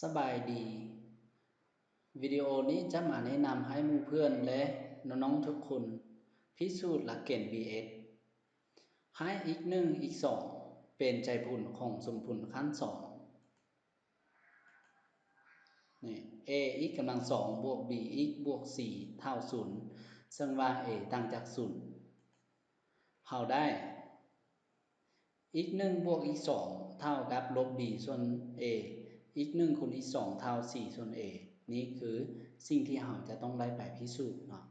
สบายดีวิดีโอนี้จะมาแนะนำให้หมู่เพื่อนและน้องๆทุกคนพิสูจน์หลักเกณฑ์ BS ให้x 1 x 2เป็นใจผลของสมผลขั้น2นี่ ax กำลัง2บวก bx บวก4เท่า0ซึ่งว่า a ต่างจาก0เราได้ x 1บวก x 2เท่ากับลบ b ส่วน a x 1คูณ x 2เท่า4ส่วน a นี่คือสิ่งที่เราจะต้องได้ไปพิสูจน์เนาะ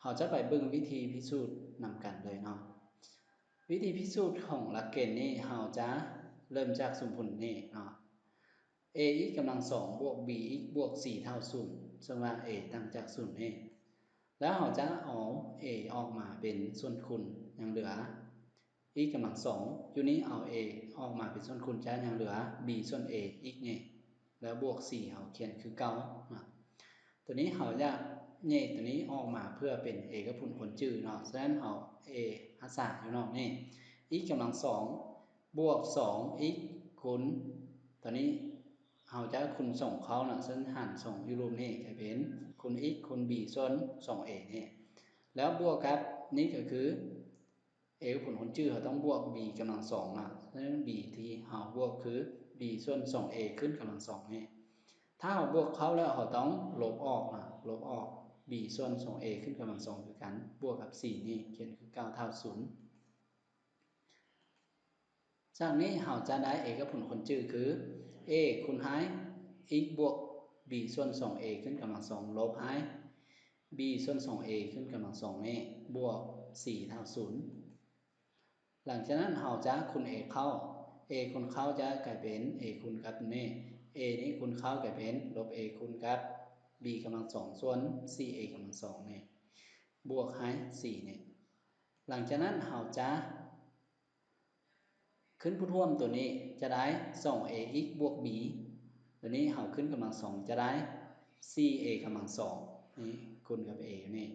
เราจะไปเบิ่งวิธีพิสูจน์นำกันเลยเนาะวิธีพิสูจน์ของหลักเกณฑ์นี้เราจะเริ่มจากสมผลนี้เนาะ ax กำลัง2บวก bx บวก4เท่า0ซึ่งว่า a ต่างจาก0นี่แล้วเราจะเอา a ออกมาเป็นส่วนคูณยังเหลือx กำลัง2อยู่นี้เอา a ออกมาเป็นส่วนคูณจะยังเหลือ b ส่วน a x นี่แล้วบวก4เราเขียนคือเก่าตัวนี้เราจะแยกตัวนี้ออกมาเพื่อเป็นเอกผลผลจืดเนาะฉะนั้นเอา a หัสอยู่เนาะนี่ x กำลัง2บวก 2x คูณตัวนี้เราจะคูณ2เขาเนาะฉะนั้นหาร2อยู่รวมนี่กลายเป็นคูณ x คูณ b ส่วน 2a นี่แล้วบวกครับนี่ก็คือเอกผลผลจืดเราต้องบวก b กำลัง2นะฉะนั้น b ที่เราบวกคือ b ส่วน 2a ขึ้นกำลัง2นี่ถ้าเราบวกเขาแล้วเราต้องลบออกนะลบออก b ส่วน 2a ขึ้นกำลัง2คือกันบวกกับ4นี่เขียนคือ9เท่า0จากนี้เราจะได้เอกผลผลจืดคือ a คูณให้ x บวก b ส่วน 2a ขึ้นกำลัง2ลบให้ b ส่วน 2a ขึ้นกำลัง2นี่บวก4เท่า0หลังจากนั้นเราจะคูณ a เข้า a คูณเข้าจะกลายเป็น a คูณกับนี่ a นี้คูณเข้ากลายเป็นลบ a คูณกับ b กำลัง2ส่วน 4a กำลัง2นี่บวกให้4นี่หลังจากนั้นเราจะขึ้นผู้ร่วมตัวนี้จะได้ 2ax บวก b ตัวนี้เราขึ้นกำลัง2จะได้ 4a กำลัง2นี่คูณกับ a นี่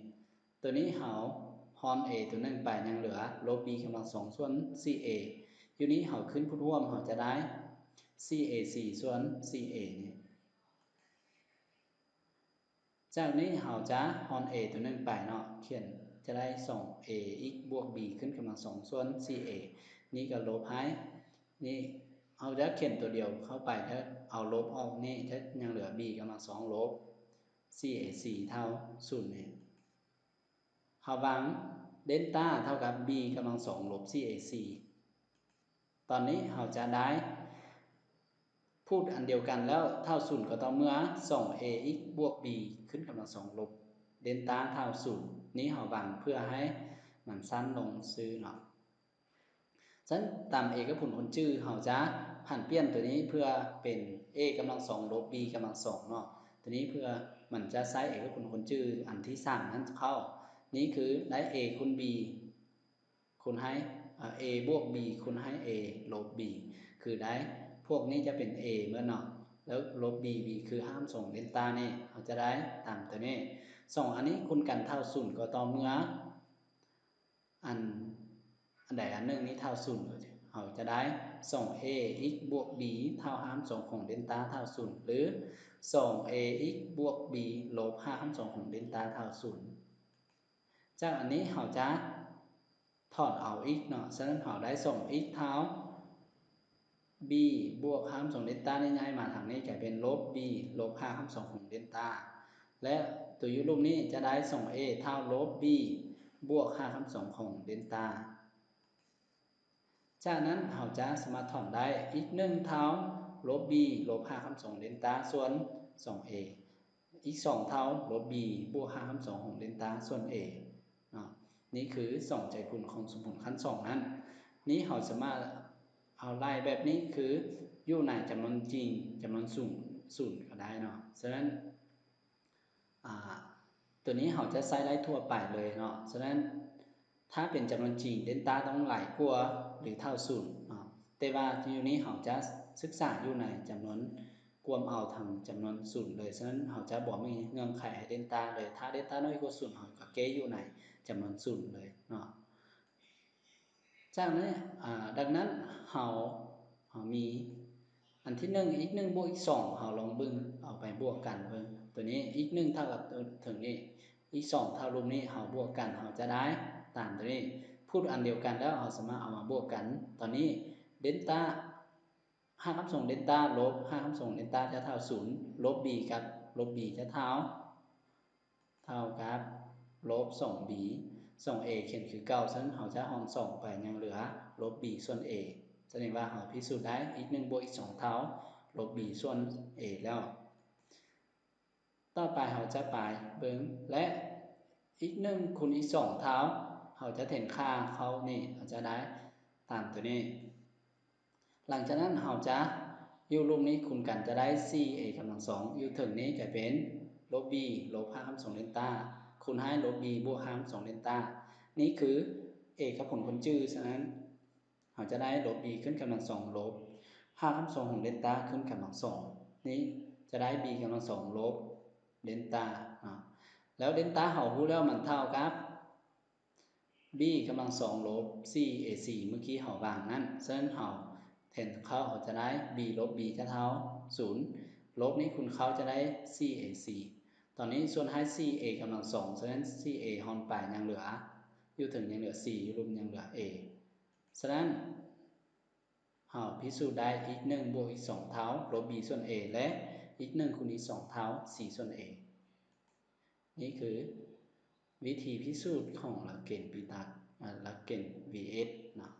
ตัวนี้เราฮอน a ตัวนึงไปยังเหลือลบ b กำลัง2ส่วน 4a อยู่นี้เราขึ้นผู้ร่วมเราจะได้ 4ac ส่วน 4a นี่จากนี้เราจะฮอน a ตัวนึงไปเนาะเขียนจะได้ 2ax บวก b ขึ้นกำลัง2ส่วน 4a นี่ก็ลบให้นี่เอาจะเขียนตัวเดียวเข้าไปถ้าเอาลบออกนี่ถ้ายังเหลือ b กำลัง2ลบ 4ac เท่า0นี่เราวางเดลต้าเท่ากับ b กำลัง2ลบ 4ac ตอนนี้เราจะได้พูดอันเดียวกันแล้วเท่า0ก็ต่อเมื่อ 2ax บวก b ขึ้นกำลัง2ลบเดลต้าเท่า0นี้เราวางเพื่อให้มันสั้นลงซื้อเนาะฉะนั้นตาม a กับผลผลจื้อเราจะผันเปลี่ยนตัวนี้เพื่อเป็น a กำลัง2ลบ b กำลัง2เนาะตัวนี้เพื่อมันจะใช้ a กับผลผลจื้ออันที่3นั้นเข้านี้คือได้ a คูณ b คูณให้a บวก b คูณให้ a ลบ b คือได้พวกนี้จะเป็น a เมื่อเนาะแล้วลบ b b คือห้ามส่งเดลต้านี่เราจะได้ตามตัวนี้2อันนี้คูณกันเท่า0ก็ต่อเมื่ออันใดอันหนึ่งนี้เท่า0เราจะได้ 2ax บวก b เท่าห้ามส่งของเดลต้าเท่า0หรือ 2ax บวก b ลบห้ามส่งของเดลต้าเท่า0จากอันนี้เราจะถอนเอา x เนาะฉะนั้นเราได้ 2x เท่า b บวกห้ามส่งเดลต้าได้ง่ายมาทางนี้กลายเป็นลบ b ลบ5ห้ามส่งของเดลต้าและตัวอยู่รูปนี้จะได้ 2a เท่าลบ b บวก5ห้ามส่งของเดลต้าจากนั้นเราจะสามารถถอนได้อีก1เท่าลบ b ลบ5คำสองเดลต้าส่วน 2a อีก2เท่าลบ b บวก5คำสองของเดลต้าส่วน a เนาะนี่คือ2ใจผลของสมผลขั้น2นั้นนี้เราสามารถเอาไล่แบบนี้คืออยู่ในจำนวนจริงจำนวนศูนย์ก็ได้เนาะฉะนั้นตัวนี้เราจะใช้ไล่ทั่วไปเลยเนาะฉะนั้นถ้าเป็นจำนวนจริงเดลต้าต้องหลายกว่าหรือเท่า0เนาะแต่ว่าอยู่นี้เราจะศึกษาอยู่ในจำนวนกวมเอาทางจำนวน0เลยฉะนั้นเราจะบอกมีเงื่อนไขให้เดลต้าเลยถ้าเดลต้าน้อยกว่า0เราก็เกอยู่ในจำนวน0เลยเนาะจากนั้นดังนั้นเรามี อันที่1 x 1บวก x 2เฮาลองเบิ่งเอาไปบวกกันเบิ่งตัวนี้ x 1เท่ากับถึงนี้ x 2เท่ารูปนี้เฮาบวกกันเฮาจะได้ตามตัวนี้พูดอันเดียวกันแล้วเฮาสามารถเอามาบวกกันตอนนี้เดลต้า5คำส่งเดลต้าลบ5คำส่งเดลต้าจะเท่า0ลบ b กับลบ b จะเท่ากับลบ 2b 2a เขียนคือเก่าซึ่งเฮาจะห้อง2ไปยังเหลือลบ b ส่วน a แสดงว่าเฮาพิสูจน์ได้ x 1บวก x 2เท่าลบ b ส่วน a แล้วต่อไปเฮาจะไปเบิ่งและ x 1คูณ x 2เท่าเฮาจะเห็นค่าเขานี่เฮาจะได้ตามตัวนี้หลังจากนั้นเฮาจะอยู่รูปนี้คูณกันจะได้ 4a กำลัง2อยู่ถึงนี้จะเป็นลบ b ลบ5คำ2เดลต้าคูณให้ลบ b บวก5คำ2เดลต้านี่คือ a กับผลคนจื้อฉะนั้นเฮาจะได้ลบ b ขึ้นกำลัง2ลบ5คำ2ของเดลต้าขึ้นกำลัง2นี้จะได้ b กำลัง2ลบเดลต้าแล้วเดลต้าเฮารู้แล้วมันเท่ากับ b กำลัง2ลบ 4ac เมื่อกี้เฮาวางนั้นฉะนั้นเฮาแทนเขาเฮาจะได้ b ลบ b จะเท่า0ลบนี้คุณเขาจะได้ 4ac ตอนนี้ส่วนให้ 4a กำลัง2ฉะนั้น 4a ฮอนไปยังเหลืออยู่ถึงยังเหลือ4อยู่รวมยังเหลือ a ฉะนั้นเฮาพิสูจน์ได้ x 1บวก x 2เท่าลบ b ส่วน a และ x 1คูณ x 2เท่า4ส่วน a นี่คือวิธีพิสูจน์ของหลักเกณฑ์ปีตักหลักเกณฑ์ vs เนาะ